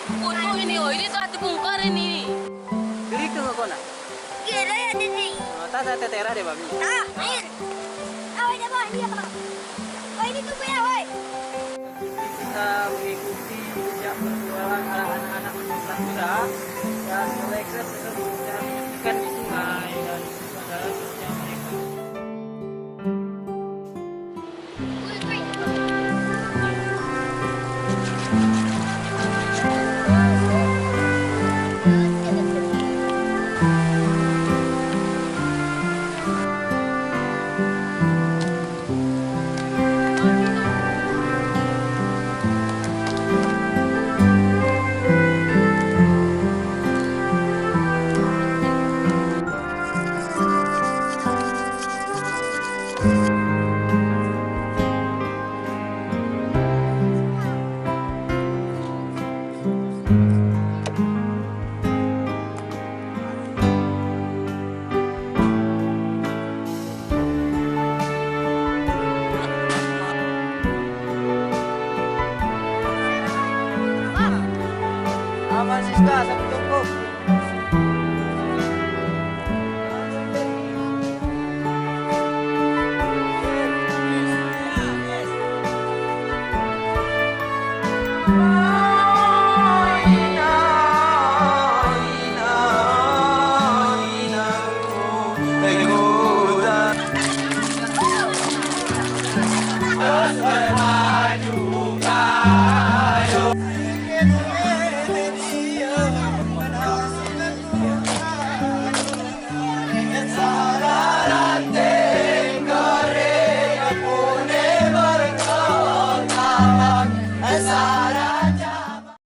Foto ini, oh ini tuh hati bongkar ini. Diri ke ngakona. Kira ya tadi. Ta sa tetera deh babi. Ah, ayo. Ah, ini apa? Ini apa? Oh, ini tuh ya, woi. Kita mengikuti jejak perjualan anak-anak Sakura dan mereka sedang mencari ikan di sungai dan itu adalah kerja mereka. Woi, woi. Aman Siska, sampai jumpa.